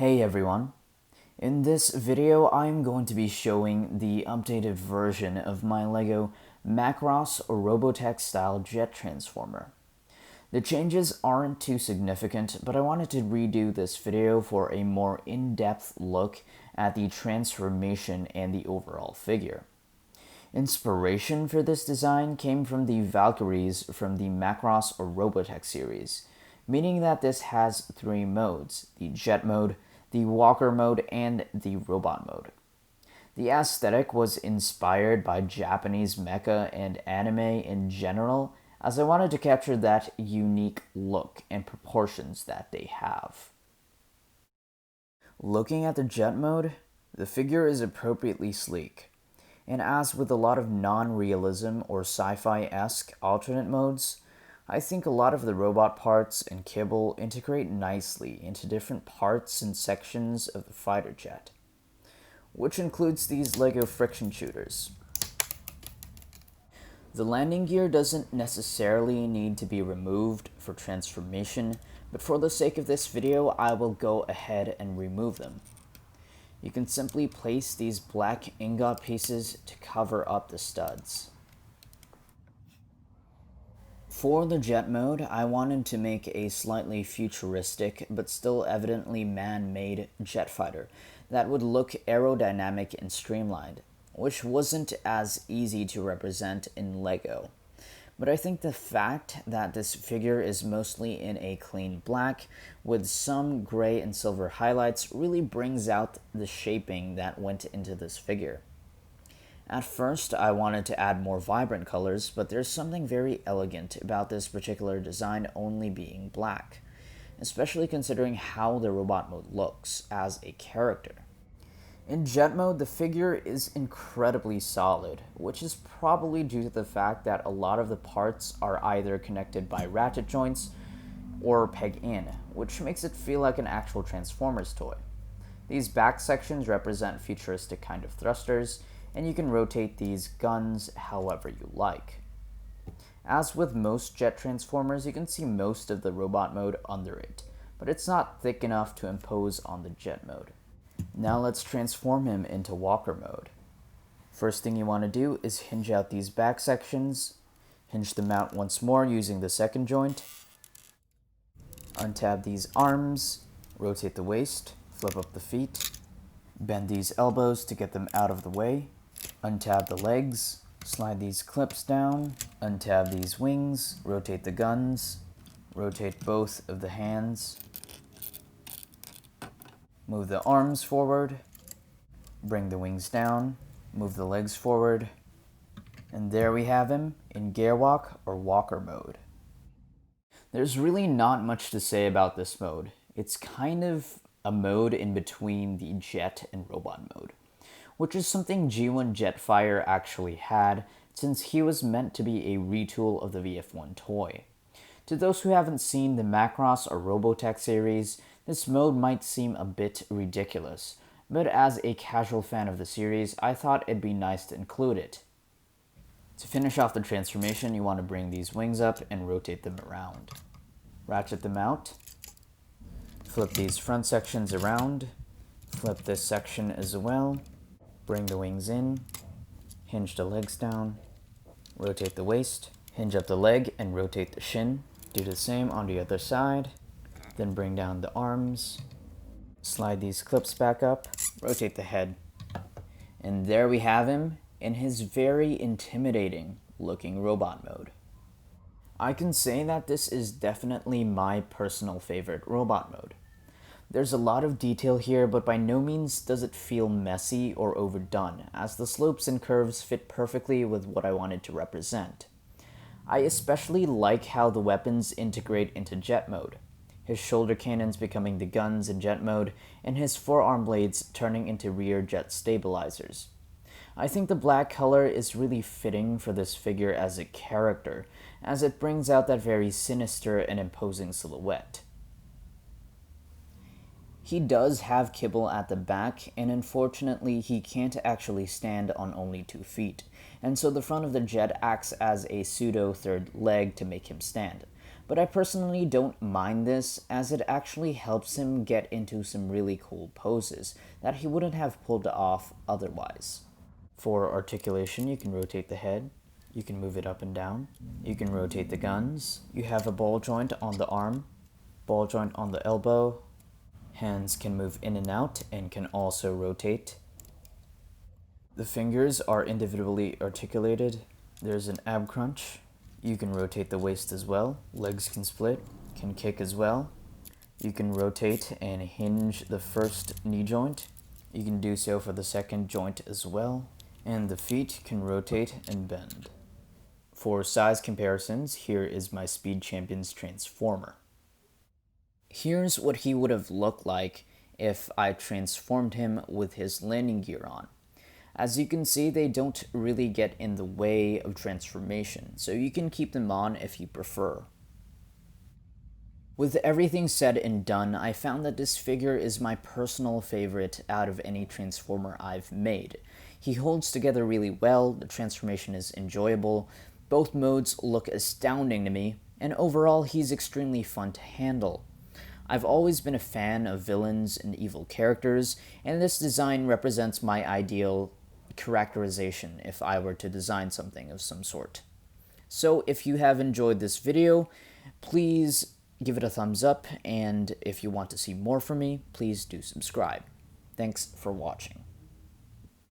Hey everyone! In this video I'm going to be showing the updated version of my LEGO Macross or Robotech style jet transformer. The changes aren't too significant, but I wanted to redo this video for a more in-depth look at the transformation and the overall figure. Inspiration for this design came from the Valkyries from the Macross or Robotech series, meaning that this has three modes: the jet mode, the walker mode, and the robot mode. The aesthetic was inspired by Japanese mecha and anime in general, as I wanted to capture that unique look and proportions that they have. Looking at the jet mode, the figure is appropriately sleek. And as with a lot of non-realism or sci-fi-esque alternate modes, I think a lot of the robot parts and kibble integrate nicely into different parts and sections of the fighter jet, which includes these LEGO friction shooters. The landing gear doesn't necessarily need to be removed for transformation, but for the sake of this video, I will go ahead and remove them. You can simply place these black ingot pieces to cover up the studs. For the jet mode, I wanted to make a slightly futuristic, but still evidently man-made jet fighter that would look aerodynamic and streamlined, which wasn't as easy to represent in LEGO. But I think the fact that this figure is mostly in a clean black with some gray and silver highlights really brings out the shaping that went into this figure. At first, I wanted to add more vibrant colors, but there's something very elegant about this particular design only being black, especially considering how the robot mode looks as a character. In jet mode, the figure is incredibly solid, which is probably due to the fact that a lot of the parts are either connected by ratchet joints or peg in, which makes it feel like an actual Transformers toy. These back sections represent futuristic kind of thrusters, and you can rotate these guns however you like. As with most jet transformers, you can see most of the robot mode under it, but it's not thick enough to impose on the jet mode. Now let's transform him into walker mode. First thing you want to do is hinge out these back sections, hinge them out once more using the second joint, untab these arms, rotate the waist, flip up the feet, bend these elbows to get them out of the way, untab the legs, slide these clips down, untab these wings, rotate the guns, rotate both of the hands, move the arms forward, bring the wings down, move the legs forward, and there we have him in gear walk or walker mode. There's really not much to say about this mode. It's kind of a mode in between the jet and robot mode, which is something G1 Jetfire actually had, since he was meant to be a retool of the VF1 toy. To those who haven't seen the Macross or Robotech series, this mode might seem a bit ridiculous, but as a casual fan of the series, I thought it'd be nice to include it. To finish off the transformation, you want to bring these wings up and rotate them around. Ratchet them out, flip these front sections around, flip this section as well, bring the wings in, hinge the legs down, rotate the waist, hinge up the leg and rotate the shin. Do the same on the other side, then bring down the arms, slide these clips back up, rotate the head. And there we have him in his very intimidating looking robot mode. I can say that this is definitely my personal favorite robot mode. There's a lot of detail here, but by no means does it feel messy or overdone, as the slopes and curves fit perfectly with what I wanted to represent. I especially like how the weapons integrate into jet mode, his shoulder cannons becoming the guns in jet mode, and his forearm blades turning into rear jet stabilizers. I think the black color is really fitting for this figure as a character, as it brings out that very sinister and imposing silhouette. He does have kibble at the back, and unfortunately he can't actually stand on only 2 feet, and so the front of the jet acts as a pseudo third leg to make him stand. but I personally don't mind this as it actually helps him get into some really cool poses that he wouldn't have pulled off otherwise. For articulation, you can rotate the head, you can move it up and down, you can rotate the guns, you have a ball joint on the arm, ball joint on the elbow, hands can move in and out and can also rotate. The fingers are individually articulated. There's an ab crunch. You can rotate the waist as well. Legs can split, can kick as well. You can rotate and hinge the first knee joint. You can do so for the second joint as well. And the feet can rotate and bend. For size comparisons, here is my Speed Champion's Transformer. Here's what he would have looked like if I transformed him with his landing gear on. As you can see, they don't really get in the way of transformation, so you can keep them on if you prefer. With everything said and done, I found that this figure is my personal favorite out of any Transformer I've made. He holds together really well, the transformation is enjoyable, both modes look astounding to me, and overall he's extremely fun to handle. I've always been a fan of villains and evil characters, and this design represents my ideal characterization if I were to design something of some sort. So if you have enjoyed this video, please give it a thumbs up, and if you want to see more from me, please do subscribe. Thanks for watching.